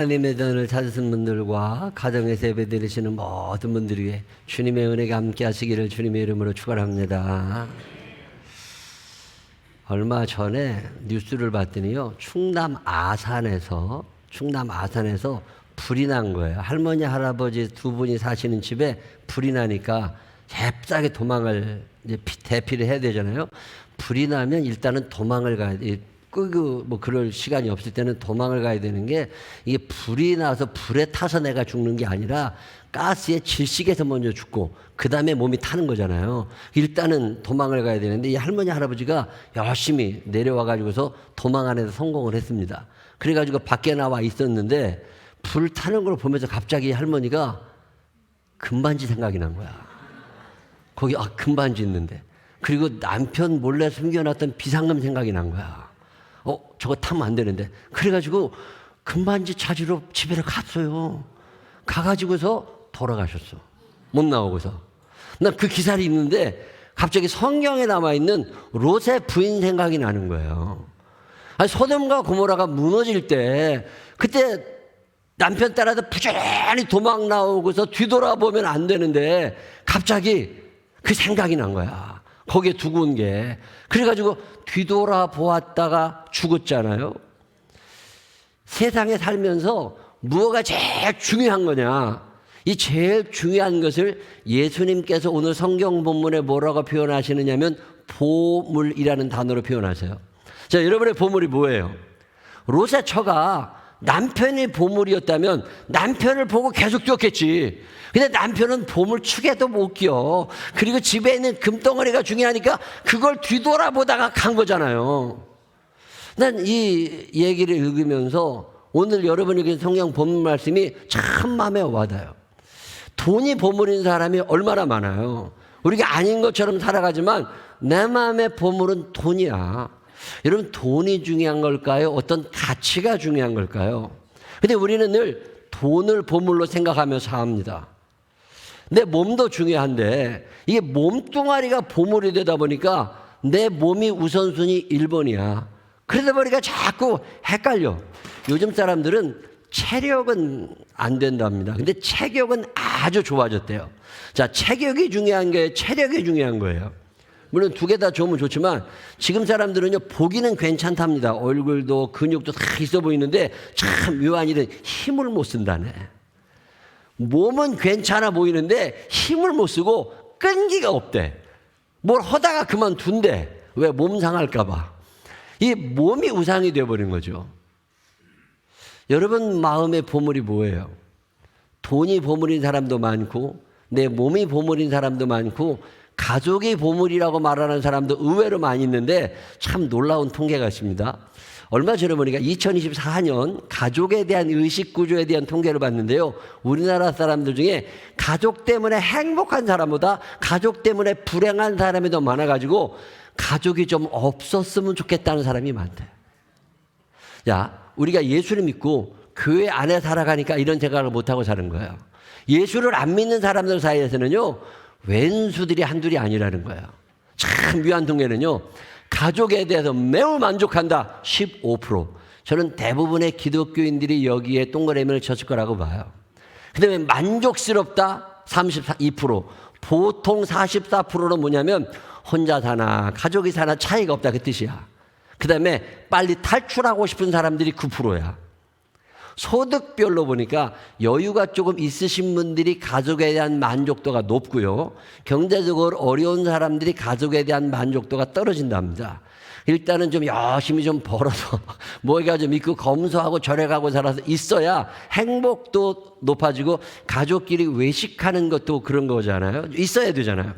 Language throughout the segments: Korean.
하나님의 전을 찾으신 분들과 가정에서 예배드리시는 모든 분들 위해 주님의 은혜가 함께 하시기를 주님의 이름으로 축원합니다. 얼마 전에 뉴스를 봤더니요, 충남 아산에서 불이 난 거예요. 할머니 할아버지 두 분이 사시는 집에 불이 나니까 잽싸게 도망을 이제 대피를 해야 되잖아요. 불이 나면 일단은 도망을 가야 돼. 끄고 뭐 그럴 시간이 없을 때는 도망을 가야 되는 게, 이게 불이 나서 불에 타서 내가 죽는 게 아니라 가스에 질식해서 먼저 죽고 그 다음에 몸이 타는 거잖아요. 일단은 도망을 가야 되는데 이 할머니 할아버지가 열심히 내려와 가지고서 도망하는데 성공을 했습니다. 그래가지고 밖에 나와 있었는데 불 타는 걸 보면서 갑자기 할머니가 금반지 생각이 난 거야. 거기 금반지 있는데, 그리고 남편 몰래 숨겨놨던 비상금 생각이 난 거야. 저거 타면 안 되는데. 그래가지고 금반지 찾으러 집에 갔어요. 가가지고서 돌아가셨어. 못 나오고서. 난 그 기사를 읽는데 갑자기 성경에 남아있는 롯의 부인 생각이 나는 거예요. 아니, 소돔과 고모라가 무너질 때 그때 남편 따라서 부지런히 도망 나오고서 뒤돌아보면 안 되는데 갑자기 그 생각이 난 거야. 거기에 두고 온 게. 그래가지고 뒤돌아보았다가 죽었잖아요. 세상에 살면서 무엇가 제일 중요한 거냐? 이 제일 중요한 것을 예수님께서 오늘 성경 본문에 뭐라고 표현하시느냐면 보물이라는 단어로 표현하세요. 자, 여러분의 보물이 뭐예요? 롯의 처가 남편이 보물이었다면 남편을 보고 계속 뛰었겠지. 근데 남편은 보물 축에도 못 끼어. 그리고 집에 있는 금덩어리가 중요하니까 그걸 뒤돌아보다가 간 거잖아요. 난 이 얘기를 읽으면서 오늘 여러분에게 성경 본문 말씀이 참 마음에 와닿아요. 돈이 보물인 사람이 얼마나 많아요. 우리가 아닌 것처럼 살아가지만 내 마음의 보물은 돈이야. 여러분, 돈이 중요한 걸까요? 어떤 가치가 중요한 걸까요? 근데 우리는 늘 돈을 보물로 생각하며 삽니다. 내 몸도 중요한데 이게 몸뚱아리가 보물이 되다 보니까 내 몸이 우선순위 1번이야. 그러다 보니까 자꾸 헷갈려. 요즘 사람들은 체력은 안 된답니다. 근데 체격은 아주 좋아졌대요. 자, 체격이 중요한 게 체력이 중요한 거예요. 물론 두 개 다 좋으면 좋지만 지금 사람들은요, 보기는 괜찮답니다. 얼굴도 근육도 다 있어 보이는데 참 묘한 일은 힘을 못 쓴다네. 몸은 괜찮아 보이는데 힘을 못 쓰고 끈기가 없대. 뭘 하다가 그만둔대. 왜? 몸 상할까 봐. 이 몸이 우상이 되어버린 거죠. 여러분 마음의 보물이 뭐예요? 돈이 보물인 사람도 많고 내 몸이 보물인 사람도 많고 가족이 보물이라고 말하는 사람도 의외로 많이 있는데 참 놀라운 통계가 있습니다. 얼마 전에 보니까 2024년 가족에 대한 의식구조에 대한 통계를 봤는데요. 우리나라 사람들 중에 가족 때문에 행복한 사람보다 가족 때문에 불행한 사람이 더 많아가지고 가족이 좀 없었으면 좋겠다는 사람이 많대. 야, 우리가 예수를 믿고 교회 안에 살아가니까 이런 생각을 못하고 사는 거예요. 예수를 안 믿는 사람들 사이에서는요, 왼수들이 한둘이 아니라는 거예요. 참 묘한 통계는요, 가족에 대해서 매우 만족한다 15%. 저는 대부분의 기독교인들이 여기에 동그라미를 쳤을 거라고 봐요. 그 다음에 만족스럽다 32%. 보통 44%는 뭐냐면 혼자 사나 가족이 사나 차이가 없다, 그 뜻이야. 그 다음에 빨리 탈출하고 싶은 사람들이 9%야. 소득별로 보니까 여유가 조금 있으신 분들이 가족에 대한 만족도가 높고요. 경제적으로 어려운 사람들이 가족에 대한 만족도가 떨어진답니다. 일단은 좀 열심히 좀 벌어서 뭐가 좀 있고 검소하고 절약하고 살아서 있어야 행복도 높아지고 가족끼리 외식하는 것도 그런 거잖아요. 있어야 되잖아요.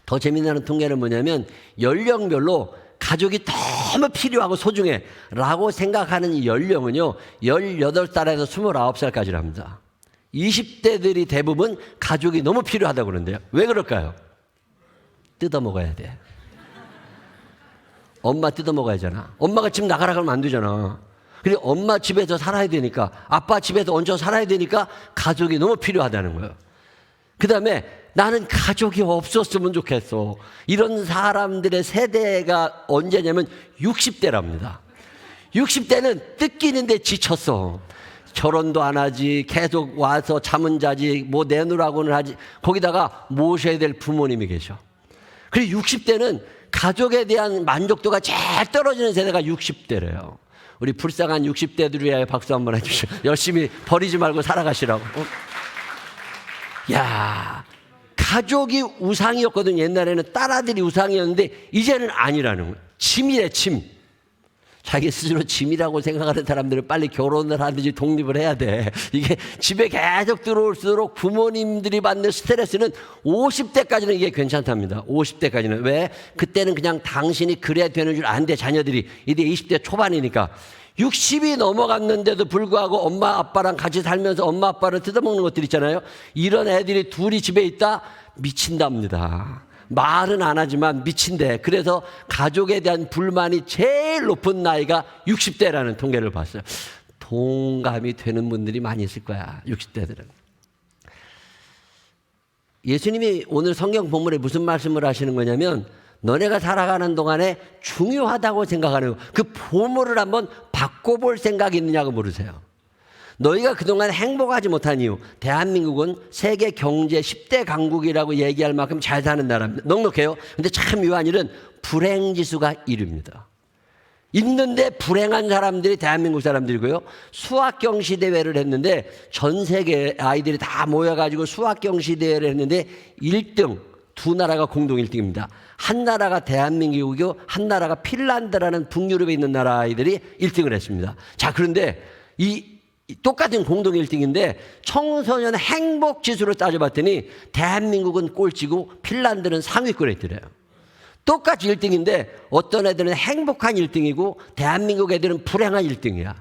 더 재미나는 통계는 뭐냐면 연령별로 가족이 너무 필요하고 소중해 라고 생각하는 이 연령은요, 18살에서 29살까지랍니다. 20대들이 대부분 가족이 너무 필요하다고 그러는데요. 왜 그럴까요? 뜯어먹어야 돼. 엄마 뜯어먹어야잖아. 엄마가 집 나가라 그러면 안 되잖아. 그리고 엄마 집에서 살아야 되니까, 아빠 집에서 얹혀 살아야 되니까 가족이 너무 필요하다는 거예요. 그 다음에 나는 가족이 없었으면 좋겠어. 이런 사람들의 세대가 언제냐면 60대랍니다. 60대는 뜯기는데 지쳤어. 결혼도 안 하지, 계속 와서 잠은 자지, 뭐 내놓으라고는 하지. 거기다가 모셔야 될 부모님이 계셔. 그리고 60대는 가족에 대한 만족도가 제일 떨어지는 세대가 60대래요. 우리 불쌍한 60대들을 위하여 박수 한번 해주시죠. 열심히 버리지 말고 살아가시라고. 야, 가족이 우상이었거든. 옛날에는 딸아들이 우상이었는데 이제는 아니라는 거예요. 짐이래, 짐. 자기 스스로 짐이라고 생각하는 사람들은 빨리 결혼을 하든지 독립을 해야 돼. 이게 집에 계속 들어올수록 부모님들이 받는 스트레스는 50대까지는 이게 괜찮답니다. 50대까지는. 왜? 그때는 그냥 당신이 그래야 되는 줄 아는데 자녀들이 이제 20대 초반이니까 60이 넘어갔는데도 불구하고 엄마 아빠랑 같이 살면서 엄마 아빠를 뜯어먹는 것들 있잖아요. 이런 애들이 둘이 집에 있다? 미친답니다. 말은 안 하지만 미친대. 그래서 가족에 대한 불만이 제일 높은 나이가 60대라는 통계를 봤어요. 동감이 되는 분들이 많이 있을 거야, 60대들은. 예수님이 오늘 성경 본문에 무슨 말씀을 하시는 거냐면 너네가 살아가는 동안에 중요하다고 생각하는 그 보물을 한번 바꿔볼 생각이 있느냐고 물으세요. 너희가 그동안 행복하지 못한 이유, 대한민국은 세계 경제 10대 강국이라고 얘기할 만큼 잘 사는 나라입니다. 넉넉해요. 근데 참 묘한 일은 불행지수가 1위입니다. 있는데 불행한 사람들이 대한민국 사람들이고요. 수학경시 대회를 했는데 전 세계 아이들이 다 모여가지고 수학경시 대회를 했는데 1등, 두 나라가 공동 1등입니다. 한 나라가 대한민국이고 한 나라가 핀란드라는 북유럽에 있는 나라 아이들이 1등을 했습니다. 자, 그런데 똑같은 공동 1등인데 청소년 행복 지수로 따져봤더니 대한민국은 꼴찌고 핀란드는 상위권에 있더래요. 똑같이 1등인데 어떤 애들은 행복한 1등이고 대한민국 애들은 불행한 1등이야.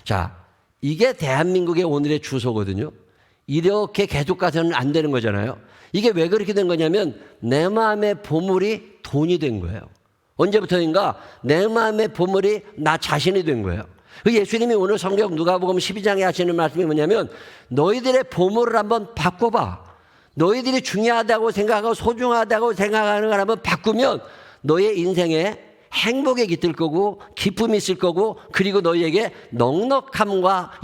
자, 이게 대한민국의 오늘의 주소거든요. 이렇게 계속 가서는 안 되는 거잖아요. 이게 왜 그렇게 된 거냐면 내 마음의 보물이 돈이 된 거예요. 언제부터인가 내 마음의 보물이 나 자신이 된 거예요. 예수님이 오늘 성경 누가복음 12장에 하시는 말씀이 뭐냐면 너희들의 보물을 한번 바꿔봐. 너희들이 중요하다고 생각하고 소중하다고 생각하는 걸 한번 바꾸면 너의 인생에 행복이 깃들 거고 기쁨이 있을 거고 그리고 너희에게 넉넉함과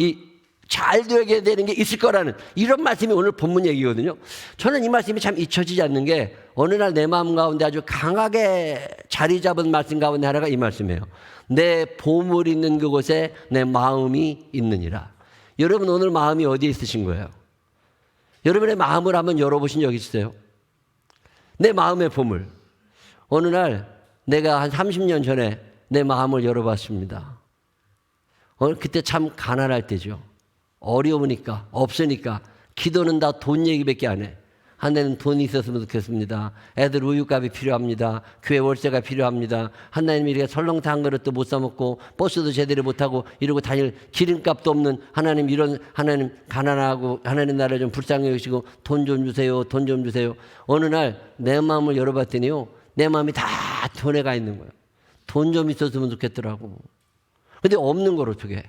잘 되게 되는 게 있을 거라는 이런 말씀이 오늘 본문 얘기거든요. 저는 이 말씀이 참 잊혀지지 않는 게 어느 날 내 마음 가운데 아주 강하게 자리 잡은 말씀 가운데 하나가 이 말씀이에요. 내 보물 있는 그곳에 내 마음이 있느니라. 여러분 오늘 마음이 어디에 있으신 거예요? 여러분의 마음을 한번 열어보신 적 있으세요? 내 마음의 보물. 어느 날 내가 한 30년 전에 내 마음을 열어봤습니다. 그때 참 가난할 때죠. 어려우니까 없으니까 기도는 다 돈 얘기밖에 안 해. 하나님 돈이 있었으면 좋겠습니다. 애들 우유값이 필요합니다. 교회 월세가 필요합니다. 하나님 이렇게 설렁탕 한 그릇도 못 사 먹고 버스도 제대로 못 타고 이러고 다닐 기름값도 없는 하나님 이런 하나님 가난하고 하나님 나라를 좀 불쌍히 여기시고 돈 좀 주세요. 돈 좀 주세요. 어느 날 내 마음을 열어봤더니요. 내 마음이 다 돈에 가 있는 거예요. 돈 좀 있었으면 좋겠더라고. 근데 없는 걸 어떻게 해.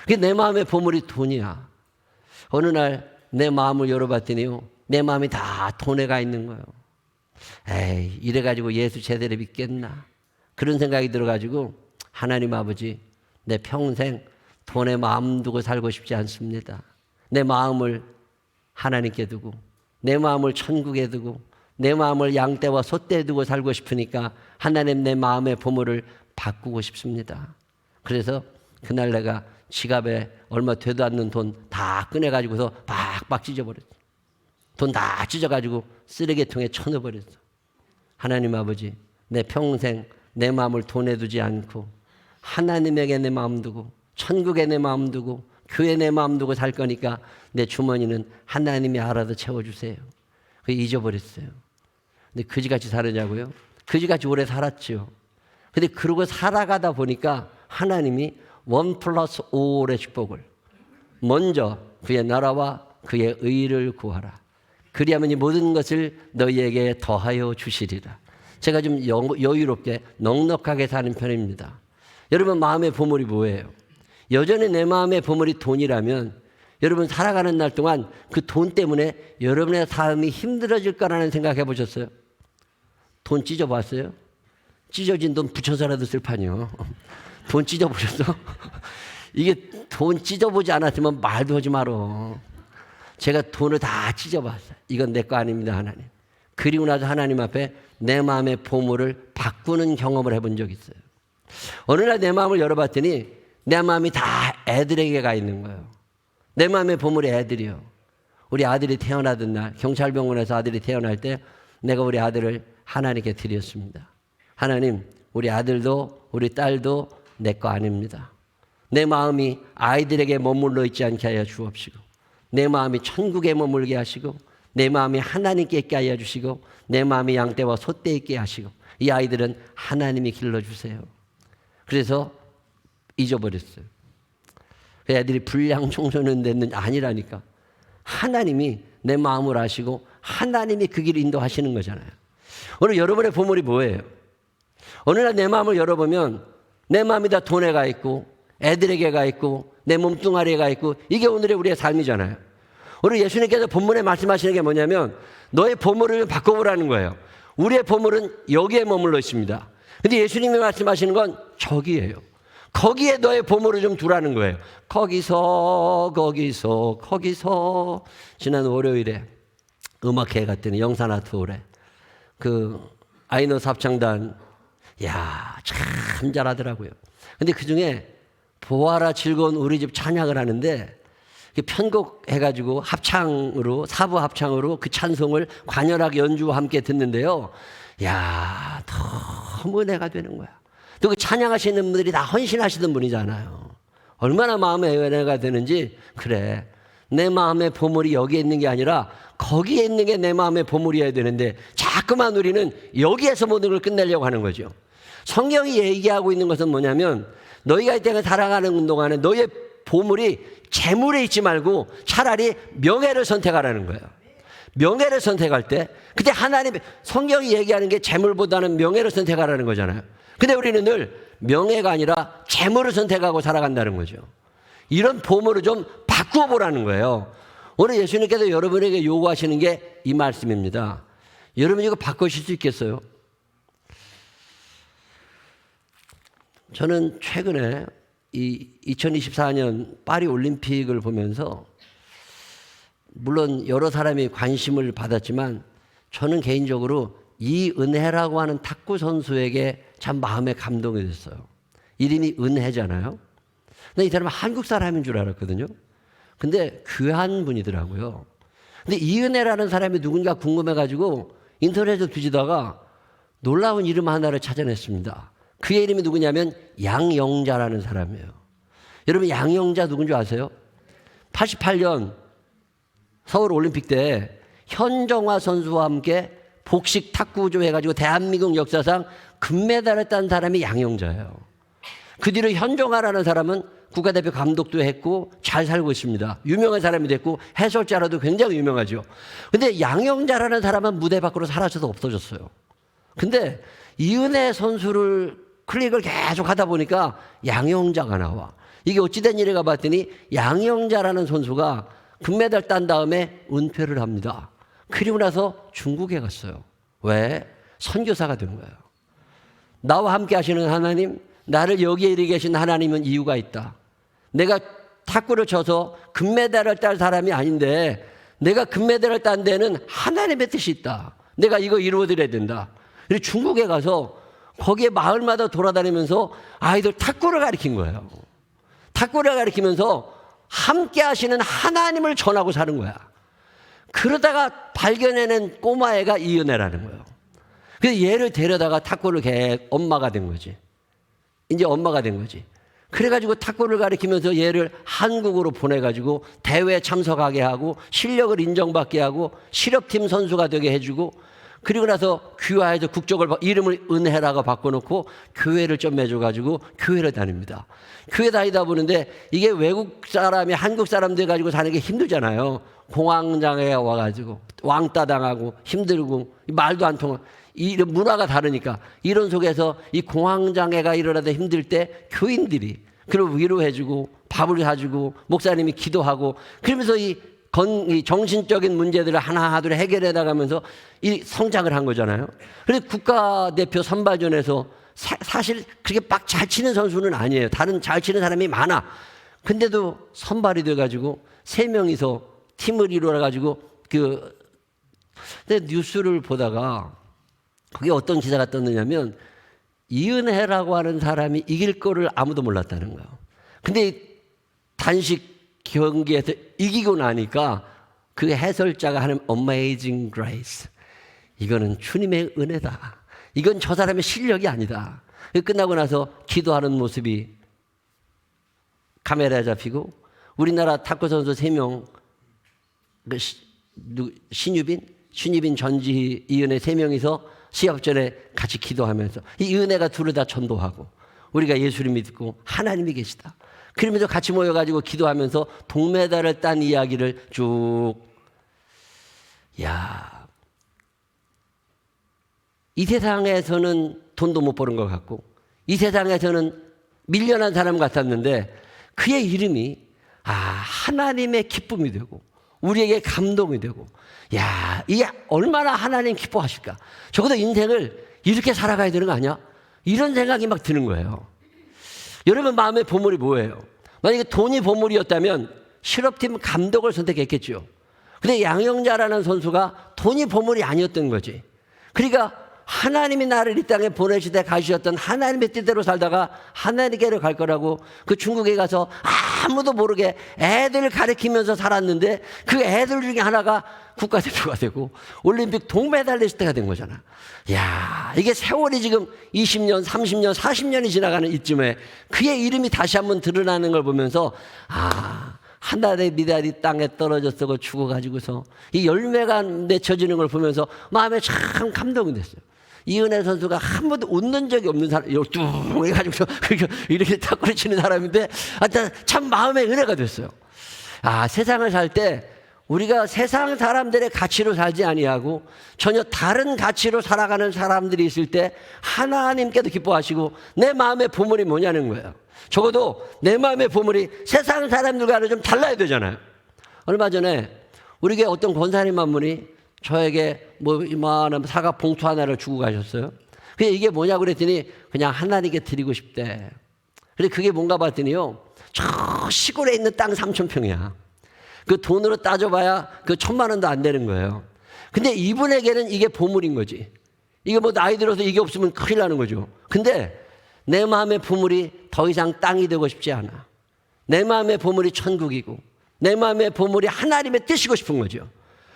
그게 내 마음의 보물이 돈이야. 어느 날 내 마음을 열어봤더니요. 내 마음이 다 돈에 가 있는 거예요. 에이, 이래가지고 예수 제대로 믿겠나. 그런 생각이 들어가지고 하나님 아버지 내 평생 돈에 마음 두고 살고 싶지 않습니다. 내 마음을 하나님께 두고 내 마음을 천국에 두고 내 마음을 양떼와 소떼에 두고 살고 싶으니까 하나님 내 마음의 보물을 바꾸고 싶습니다. 그래서 그날 내가 지갑에 얼마 되도 않는 돈 다 꺼내가지고서 박박 찢어버렸어. 돈 다 찢어가지고 쓰레기통에 쳐넣어버렸어. 하나님 아버지 내 평생 내 마음을 돈에 두지 않고 하나님에게 내 마음 두고 천국에 내 마음 두고 교회에 내 마음 두고 살 거니까 내 주머니는 하나님이 알아서 채워주세요. 그거 잊어버렸어요. 근데 그지같이 살으냐고요? 그지같이 오래 살았죠. 근데 그러고 살아가다 보니까 하나님이 1+5의 축복을 먼저 그의 나라와 그의 의를 구하라. 그리하면 이 모든 것을 너희에게 더하여 주시리라. 제가 좀 여유롭게 넉넉하게 사는 편입니다. 여러분 마음의 보물이 뭐예요? 여전히 내 마음의 보물이 돈이라면 여러분 살아가는 날 동안 그 돈 때문에 여러분의 삶이 힘들어질 거라는 생각 해보셨어요? 돈 찢어봤어요? 찢어진 돈 붙여서라도 쓸 판이요. 돈 찢어보셨어? 이게 돈 찢어보지 않았으면 말도 하지 말어. 제가 돈을 다 찢어봤어요. 이건 내 거 아닙니다, 하나님. 그리고 나서 하나님 앞에 내 마음의 보물을 바꾸는 경험을 해본 적이 있어요. 어느 날 내 마음을 열어봤더니 내 마음이 다 애들에게 가 있는 거예요. 내 마음의 보물이 애들이요. 우리 아들이 태어나던 날 경찰병원에서 아들이 태어날 때 내가 우리 아들을 하나님께 드렸습니다. 하나님, 우리 아들도 우리 딸도 내 거 아닙니다. 내 마음이 아이들에게 머물러 있지 않게 하여 주옵시고, 내 마음이 천국에 머물게 하시고, 내 마음이 하나님께 있게 하여 주시고, 내 마음이 양떼와 소떼 있게 하시고, 이 아이들은 하나님이 길러주세요. 그래서 잊어버렸어요. 그 애들이 불량 청소년 됐는지 아니라니까. 하나님이 내 마음을 아시고 하나님이 그 길을 인도하시는 거잖아요. 오늘 여러분의 보물이 뭐예요? 어느 날 내 마음을 열어보면 내 마음이 다 돈에 가 있고 애들에게 가 있고 내 몸뚱아리에 가 있고, 이게 오늘의 우리의 삶이잖아요. 오늘 예수님께서 본문에 말씀하시는 게 뭐냐면 너의 보물을 바꿔보라는 거예요. 우리의 보물은 여기에 머물러 있습니다. 근데 예수님이 말씀하시는 건 저기예요. 거기에 너의 보물을 좀 두라는 거예요. 거기서 지난 월요일에 음악회 갔더니 영산아트홀에 그 아이너스 합창단, 야, 참 잘하더라고요. 근데 그중에 보아라 즐거운 우리 집 찬양을 하는데 편곡해가지고 합창으로, 사부 합창으로 그 찬송을 관현악 연주와 함께 듣는데요. 야, 너무 은혜가 되는 거야. 또 그 찬양하시는 분들이 다 헌신하시던 분이잖아요. 얼마나 마음에 은혜가 되는지. 그래, 내 마음의 보물이 여기에 있는 게 아니라 거기에 있는 게 내 마음의 보물이어야 되는데 자꾸만 우리는 여기에서 모든 걸 끝내려고 하는 거죠. 성경이 얘기하고 있는 것은 뭐냐면 너희가 이 땅을 살아가는 동안에 너희의 보물이 재물에 있지 말고 차라리 명예를 선택하라는 거예요. 명예를 선택할 때, 그때 하나님, 성경이 얘기하는 게 재물보다는 명예를 선택하라는 거잖아요. 근데 우리는 늘 명예가 아니라 재물을 선택하고 살아간다는 거죠. 이런 보물을 좀 바꾸어 보라는 거예요. 오늘 예수님께서 여러분에게 요구하시는 게 이 말씀입니다. 여러분 이거 바꾸실 수 있겠어요? 저는 최근에 이 2024년 파리 올림픽을 보면서 물론 여러 사람이 관심을 받았지만 저는 개인적으로 이은혜라고 하는 탁구 선수에게 참 마음에 감동이 됐어요. 이름이 은혜잖아요. 근데 이 사람은 한국 사람인 줄 알았거든요. 근데 귀한 분이더라고요. 근데 이은혜라는 사람이 누군가 궁금해가지고 인터넷에 뒤지다가 놀라운 이름 하나를 찾아냈습니다. 그의 이름이 누구냐면 양영자라는 사람이에요. 여러분 양영자 누군지 아세요? 88년 서울 올림픽 때 현정화 선수와 함께 복식 탁구조 해가지고 대한민국 역사상 금메달을 딴 사람이 양영자예요. 그 뒤로 현정화라는 사람은 국가대표 감독도 했고 잘 살고 있습니다. 유명한 사람이 됐고 해설자라도 굉장히 유명하죠. 근데 양영자라는 사람은 무대 밖으로 사라져서 없어졌어요. 근데 이은혜 선수를 클릭을 계속 하다 보니까 양영자가 나와. 이게 어찌된 일인가 봤더니 양영자라는 선수가 금메달 딴 다음에 은퇴를 합니다. 그리고 나서 중국에 갔어요. 왜? 선교사가 된 거예요. 나와 함께 하시는 하나님, 나를 여기에 이르게 계신 하나님은 이유가 있다. 내가 탁구를 쳐서 금메달을 딸 사람이 아닌데 내가 금메달을 딴 데는 하나님의 뜻이 있다. 내가 이거 이루어드려야 된다. 그래서 중국에 가서 거기에 마을마다 돌아다니면서 아이들 탁구를 가르친 거예요. 탁구를 가르치면서 함께 하시는 하나님을 전하고 사는 거야. 그러다가 발견해낸 꼬마애가 이은혜라는 거예요. 그래서 얘를 데려다가 탁구를 엄마가 된 거지. 이제 엄마가 된 거지. 그래가지고 탁구를 가르치면서 얘를 한국으로 보내가지고 대회에 참석하게 하고 실력을 인정받게 하고 실업팀 선수가 되게 해주고, 그리고 나서 귀화해서 국적을 이름을 은혜라고 바꿔놓고 교회를 좀 맺어가지고 교회를 다닙니다. 교회 다니다 보는데 이게 외국 사람이 한국 사람들 가지고 사는 게 힘들잖아요. 공황장애가 와가지고 왕따 당하고 힘들고 말도 안 통하고 이런 문화가 다르니까 이런 속에서 이 공황장애가 일어나다 힘들 때 교인들이 그를 위로해주고 밥을 사주고 목사님이 기도하고 그러면서 이 정신적인 문제들을 하나하나 해결해 나가면서 이 성장을 한 거잖아요. 그래서 국가대표 선발전에서 사실 그렇게 막 잘 치는 선수는 아니에요. 다른 잘 치는 사람이 많아. 근데도 선발이 돼가지고 3명이서 팀을 이루어가지고 근데 뉴스를 보다가 그게 어떤 기사가 떴느냐면 이은혜라고 하는 사람이 이길 거를 아무도 몰랐다는 거예요. 근데 단식 경기에서 이기고 나니까 그 해설자가 하는 Amazing Grace, 이거는 주님의 은혜다. 이건 저 사람의 실력이 아니다. 끝나고 나서 기도하는 모습이 카메라에 잡히고 우리나라 탁구 선수 3명, 신유빈, 전지희, 이은혜 3명이서 시합 전에 같이 기도하면서 이 은혜가 둘을 다 전도하고 우리가 예수를 믿고 하나님이 계시다. 그러면서 같이 모여가지고 기도하면서 동메달을 딴 이야기를 쭉. 야, 이 세상에서는 돈도 못 버는 것 같고 이 세상에서는 밀려난 사람 같았는데 그의 이름이 하나님의 기쁨이 되고 우리에게 감동이 되고, 야, 이게 얼마나 하나님 기뻐하실까. 적어도 인생을 이렇게 살아가야 되는 거 아니야? 이런 생각이 막 드는 거예요. 여러분 마음의 보물이 뭐예요? 만약에 돈이 보물이었다면 실업팀 감독을 선택했겠죠. 근데 양영자라는 선수가 돈이 보물이 아니었던 거지. 그러니까 하나님이 나를 이 땅에 보내시되 가시었던 하나님의 뜻대로 살다가 하나님께로 갈 거라고 그 중국에 가서 아무도 모르게 애들 가르치면서 살았는데 그 애들 중에 하나가 국가대표가 되고 올림픽 동메달리스트가 된 거잖아. 야, 이게 세월이 지금 20년, 30년, 40년이 지나가는 이쯤에 그의 이름이 다시 한번 드러나는 걸 보면서 하나의 미달이 땅에 떨어졌어 죽어가지고서 이 열매가 맺혀지는 걸 보면서 마음에 참 감동이 됐어요. 이은혜 선수가 한 번도 웃는 적이 없는 사람, 뚱 해가지고 이렇게 탁구를 치는 사람인데 참 마음에 은혜가 됐어요. 세상을 살 때 우리가 세상 사람들의 가치로 살지 아니하고 전혀 다른 가치로 살아가는 사람들이 있을 때 하나님께도 기뻐하시고 내 마음의 보물이 뭐냐는 거예요. 적어도 내 마음의 보물이 세상 사람들과는 좀 달라야 되잖아요. 얼마 전에 우리 교회 어떤 권사님 한 분이 저에게 이만한 사과 봉투 하나를 주고 가셨어요. 그게 이게 뭐냐고 그랬더니 그냥 하나님께 드리고 싶대. 근데 그게 뭔가 봤더니요, 저 시골에 있는 땅 3,000평이야. 그 돈으로 따져봐야 그 1,000만 원도 안 되는 거예요. 근데 이분에게는 이게 보물인 거지. 이게 나이 들어서 이게 없으면 큰일 나는 거죠. 근데 내 마음의 보물이 더 이상 땅이 되고 싶지 않아. 내 마음의 보물이 천국이고 내 마음의 보물이 하나님의 뜻이고 싶은 거죠.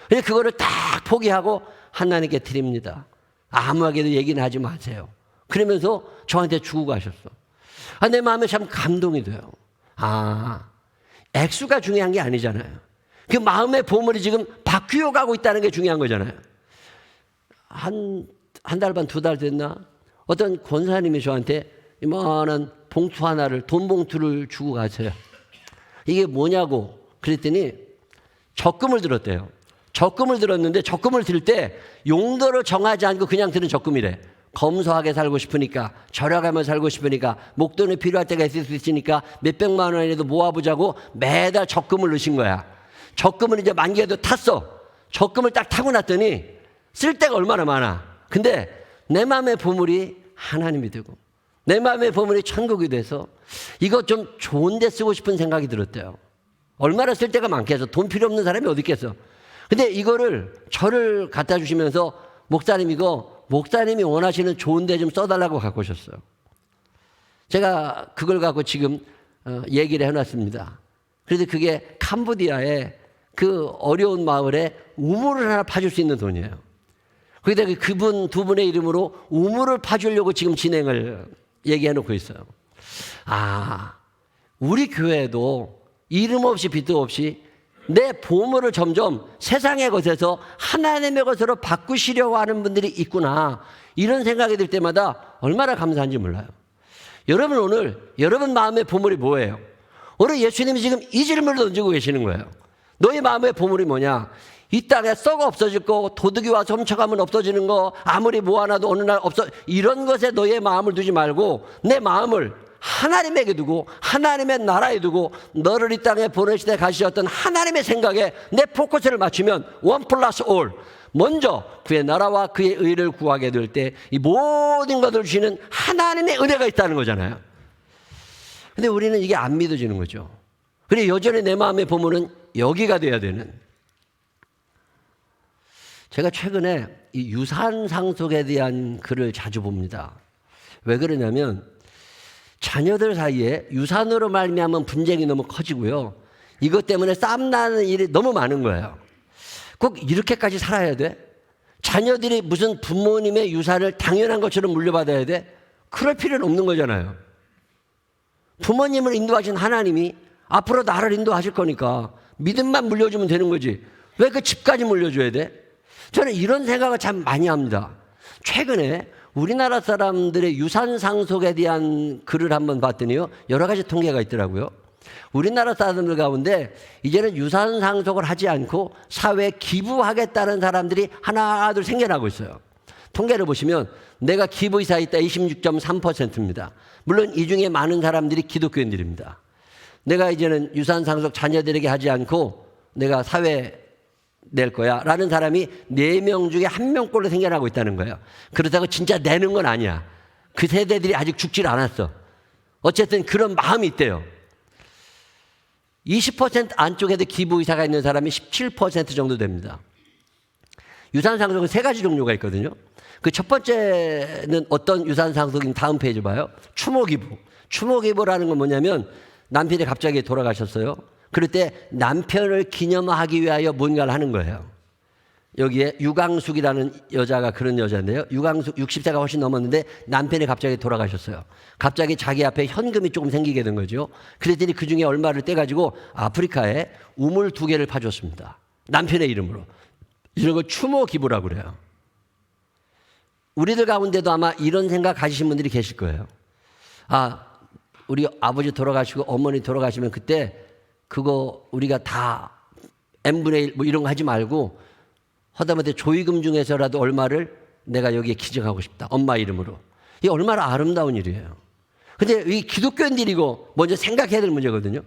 그래서 그거를 딱 포기하고 하나님께 드립니다. 아무에게도 얘기는 하지 마세요. 그러면서 저한테 주고 가셨어. 내 마음에 참 감동이 돼요. 액수가 중요한 게 아니잖아요. 그 마음의 보물이 지금 바뀌어 가고 있다는 게 중요한 거잖아요. 한 달 반, 2달 됐나? 어떤 권사님이 저한테 이만한 봉투 하나를, 돈 봉투를 주고 가세요. 이게 뭐냐고 그랬더니 적금을 들었대요. 적금을 들었는데 적금을 들 때 용도를 정하지 않고 그냥 드는 적금이래. 검소하게 살고 싶으니까, 절약하며 살고 싶으니까, 목돈이 필요할 때가 있을 수 있으니까 몇백만 원이라도 모아보자고 매달 적금을 넣으신 거야. 적금을 이제 만기에도 탔어. 적금을 딱 타고 났더니 쓸 데가 얼마나 많아. 근데 내 마음의 보물이 하나님이 되고 내 마음의 보물이 천국이 돼서 이거 좀 좋은 데 쓰고 싶은 생각이 들었대요. 얼마나 쓸 데가 많겠어. 돈 필요 없는 사람이 어디 있겠어. 근데 이거를 저를 갖다 주시면서 목사님 이거 목사님이 원하시는 좋은 데 좀 써달라고 갖고 오셨어요. 제가 그걸 갖고 지금 얘기를 해놨습니다. 그래서 그게 캄보디아의 그 어려운 마을에 우물을 하나 파줄 수 있는 돈이에요. 거기다 그분 두 분의 이름으로 우물을 파주려고 지금 진행을 얘기해 놓고 있어요. 우리 교회도 이름 없이 빚도 없이 내 보물을 점점 세상의 것에서 하나님의 것으로 바꾸시려고 하는 분들이 있구나. 이런 생각이 들 때마다 얼마나 감사한지 몰라요. 여러분 오늘 여러분 마음의 보물이 뭐예요? 오늘 예수님이 지금 이 질문을 던지고 계시는 거예요. 너의 마음의 보물이 뭐냐? 이 땅에 썩어 없어질 거, 도둑이 와서 훔쳐가면 없어지는 거, 아무리 모아놔도 어느 날 없어, 이런 것에 너의 마음을 두지 말고 내 마음을 하나님에게 두고 하나님의 나라에 두고 너를 이 땅에 보내시되 가시었던 하나님의 생각에 내 포커스를 맞추면 1+all, 먼저 그의 나라와 그의 의를 구하게 될 때 이 모든 것을 주시는 하나님의 은혜가 있다는 거잖아요. 근데 우리는 이게 안 믿어지는 거죠. 그래 여전히 내 마음의 보물은 여기가 돼야 되는. 제가 최근에 이 유산 상속에 대한 글을 자주 봅니다. 왜 그러냐면 자녀들 사이에 유산으로 말미암은 분쟁이 너무 커지고요. 이것 때문에 싸움 나는 일이 너무 많은 거예요. 꼭 이렇게까지 살아야 돼? 자녀들이 무슨 부모님의 유산을 당연한 것처럼 물려받아야 돼? 그럴 필요는 없는 거잖아요. 부모님을 인도하신 하나님이 앞으로 나를 인도하실 거니까 믿음만 물려주면 되는 거지. 왜 그 집까지 물려줘야 돼? 저는 이런 생각을 참 많이 합니다. 최근에 우리나라 사람들의 유산 상속에 대한 글을 한번 봤더니요, 여러 가지 통계가 있더라고요. 우리나라 사람들 가운데 이제는 유산 상속을 하지 않고 사회에 기부하겠다는 사람들이 하나 둘 생겨나고 있어요. 통계를 보시면 내가 기부의사에 있다 26.3%입니다. 물론 이 중에 많은 사람들이 기독교인들입니다. 내가 이제는 유산 상속 자녀들에게 하지 않고 내가 사회에 낼 거야 라는 사람이 4명 중에 1명꼴로 생겨나고 있다는 거예요. 그렇다고 진짜 내는 건 아니야. 그 세대들이 아직 죽질 않았어. 어쨌든 그런 마음이 있대요. 20% 안쪽에도 기부의사가 있는 사람이 17% 정도 됩니다. 유산 상속은 3가지 종류가 있거든요. 그 첫 번째는 어떤 유산 상속인 다음 페이지 봐요. 추모기부. 추모기부라는 건 뭐냐면 남편이 갑자기 돌아가셨어요. 그럴 때 남편을 기념하기 위하여 뭔가를 하는 거예요. 여기에 유광숙이라는 여자가 그런 여자인데요. 유광숙 60세가 훨씬 넘었는데 남편이 갑자기 돌아가셨어요. 갑자기 자기 앞에 현금이 조금 생기게 된 거죠. 그랬더니 그중에 얼마를 떼가지고 아프리카에 우물 2개를 파줬습니다. 남편의 이름으로. 이런 걸 추모 기부라고 그래요. 우리들 가운데도 아마 이런 생각 가지신 분들이 계실 거예요. 아, 우리 아버지 돌아가시고 어머니 돌아가시면 그때 그거 우리가 다 n분의 1 뭐 이런 거 하지 말고 하다못해 조의금 중에서라도 얼마를 내가 여기에 기증하고 싶다. 엄마 이름으로. 이게 얼마나 아름다운 일이에요. 근데 이 기독교인들이고 먼저 생각해야 될 문제거든요.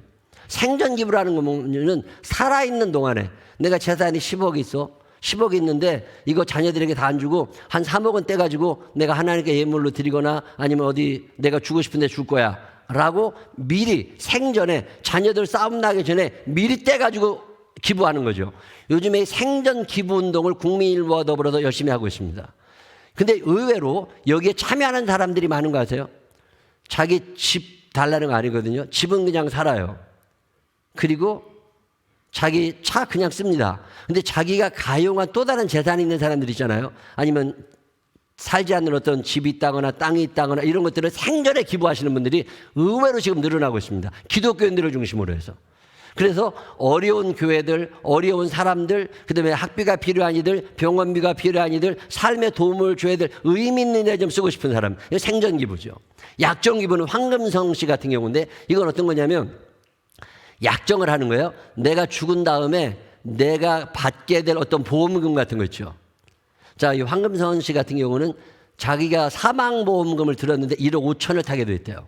생전 기부라는 거는 살아있는 동안에 내가 재산이 10억이 있어. 10억이 있는데 이거 자녀들에게 다 안 주고 한 3억은 떼가지고 내가 하나님께 예물로 드리거나 아니면 어디 내가 주고 싶은데 줄 거야 라고 미리 생전에 자녀들 싸움 나기 전에 미리 떼가지고 기부하는 거죠. 요즘에 생전 기부 운동을 국민일보와 더불어서 열심히 하고 있습니다. 근데 의외로 여기에 참여하는 사람들이 많은 거 아세요? 자기 집 달라는 거 아니거든요. 집은 그냥 살아요. 그리고 자기 차 그냥 씁니다. 근데 자기가 가용한 또 다른 재산이 있는 사람들 있잖아요. 아니면 살지 않는 어떤 집이 있다거나 땅이 있다거나 이런 것들을 생전에 기부하시는 분들이 의외로 지금 늘어나고 있습니다. 기독교인들을 중심으로 해서. 그래서 어려운 교회들, 어려운 사람들, 그다음에 학비가 필요한 이들, 병원비가 필요한 이들, 삶에 도움을 줘야 될 의미 있는 데 좀 쓰고 싶은 사람. 이거 생전 기부죠. 약정 기부는 황금성 씨 같은 경우인데 이건 어떤 거냐면 약정을 하는 거예요. 내가 죽은 다음에 내가 받게 될 어떤 보험금 같은 거 있죠. 자, 이 황금선 씨 같은 경우는 자기가 사망보험금을 들었는데 1억 5천을 타게 됐대요.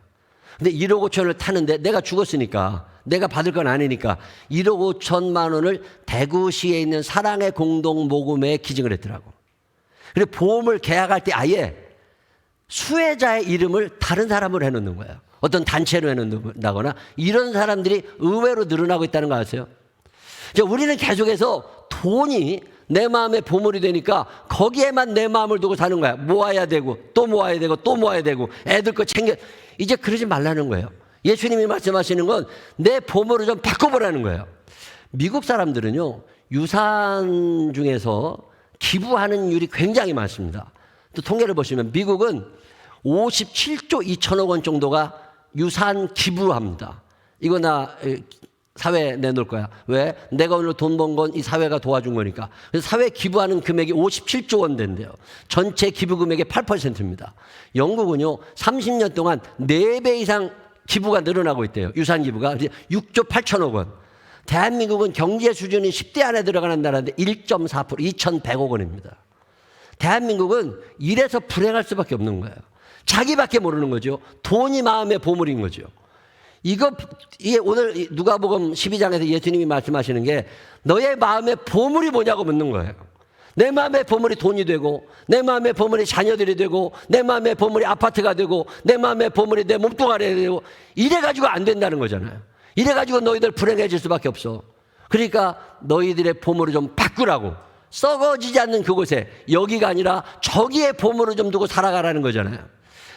근데 1억 5천을 타는데 내가 죽었으니까 내가 받을 건 아니니까 1억 5천만 원을 대구시에 있는 사랑의 공동모금회에 기증을 했더라고. 그리고 보험을 계약할 때 아예 수혜자의 이름을 다른 사람으로 해놓는 거예요. 어떤 단체로 해놓는다거나 이런 사람들이 의외로 늘어나고 있다는 거 아세요? 우리는 계속해서 돈이 내 마음의 보물이 되니까 거기에만 내 마음을 두고 사는 거야. 모아야 되고 또 모아야 되고 또 모아야 되고 애들 거 챙겨. 이제 그러지 말라는 거예요. 예수님이 말씀하시는 건 내 보물을 좀 바꿔보라는 거예요. 미국 사람들은요, 유산 중에서 기부하는 율이 굉장히 많습니다. 또 통계를 보시면 미국은 57조 2천억 원 정도가 유산 기부합니다. 이거 나 사회에 내놓을 거야. 왜? 내가 오늘 돈 번 건 이 사회가 도와준 거니까. 그래서 사회 기부하는 금액이 57조 원 된대요. 전체 기부 금액의 8%입니다. 영국은요, 30년 동안 4배 이상 기부가 늘어나고 있대요. 유산 기부가 6조 8천억 원. 대한민국은 경제 수준이 10대 안에 들어가는 나라인데 1.4% 2,100억 원입니다. 대한민국은 이래서 불행할 수밖에 없는 거예요. 자기밖에 모르는 거죠. 돈이 마음의 보물인 거죠. 이게 오늘 누가복음 12장에서 예수님이 말씀하시는 게 너의 마음의 보물이 뭐냐고 묻는 거예요. 내 마음의 보물이 돈이 되고 내 마음의 보물이 자녀들이 되고 내 마음의 보물이 아파트가 되고 내 마음의 보물이 내 몸뚱아리가 되고 이래가지고 안 된다는 거잖아요. 이래가지고 너희들 불행해질 수밖에 없어. 그러니까 너희들의 보물을 좀 바꾸라고. 썩어지지 않는 그곳에, 여기가 아니라 저기에 보물을 좀 두고 살아가라는 거잖아요.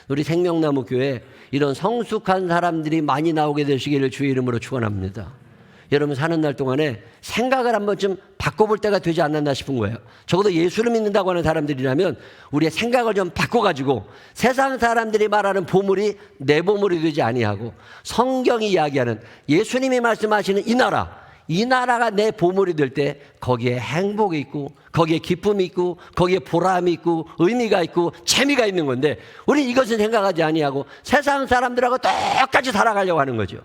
우리 생명나무 교회 이런 성숙한 사람들이 많이 나오게 되시기를 주의 이름으로 축원합니다. 여러분 사는 날 동안에 생각을 한 번쯤 바꿔볼 때가 되지 않았나 싶은 거예요. 적어도 예수를 믿는다고 하는 사람들이라면 우리의 생각을 좀 바꿔가지고 세상 사람들이 말하는 보물이 내 보물이 되지 아니하고 성경이 이야기하는 예수님이 말씀하시는 이 나라가 내 보물이 될 때 거기에 행복이 있고 거기에 기쁨이 있고 거기에 보람이 있고 의미가 있고 재미가 있는 건데 우리 이것은 생각하지 아니하고 세상 사람들하고 똑같이 살아가려고 하는 거죠.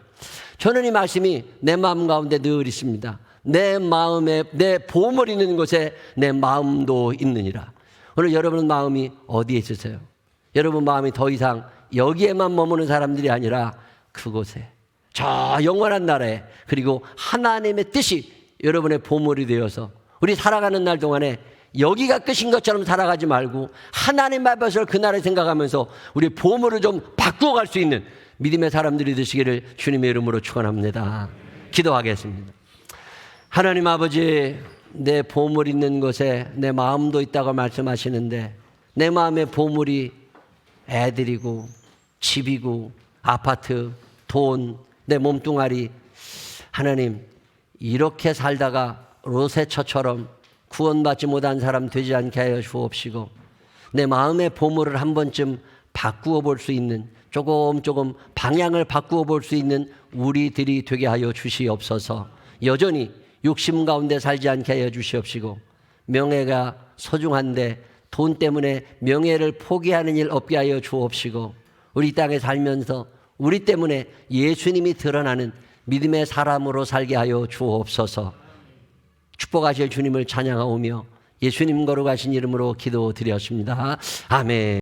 저는 이 말씀이 내 마음 가운데 늘 있습니다. 내 마음에 내 보물 있는 곳에 내 마음도 있느니라. 오늘 여러분 마음이 어디에 있으세요? 여러분 마음이 더 이상 여기에만 머무는 사람들이 아니라 그곳에 저 영원한 나라에 그리고 하나님의 뜻이 여러분의 보물이 되어서 우리 살아가는 날 동안에 여기가 끝인 것처럼 살아가지 말고 하나님 앞에서 그날을 생각하면서 우리 보물을 좀 바꾸어 갈 수 있는 믿음의 사람들이 되시기를 주님의 이름으로 축원합니다. 기도하겠습니다. 하나님 아버지, 내 보물 있는 곳에 내 마음도 있다고 말씀하시는데 내 마음의 보물이 애들이고 집이고 아파트, 돈, 내 몸뚱아리. 하나님, 이렇게 살다가 롯의 처처럼 구원받지 못한 사람 되지 않게 하여 주옵시고 내 마음의 보물을 한 번쯤 바꾸어 볼 수 있는 조금 방향을 바꾸어 볼 수 있는 우리들이 되게 하여 주시옵소서. 여전히 욕심 가운데 살지 않게 하여 주시옵시고 명예가 소중한데 돈 때문에 명예를 포기하는 일 없게 하여 주옵시고 우리 땅에 살면서 우리 때문에 예수님이 드러나는 믿음의 사람으로 살게 하여 주옵소서. 축복하실 주님을 찬양하오며 예수님 거룩하신 이름으로 기도드렸습니다. 아멘.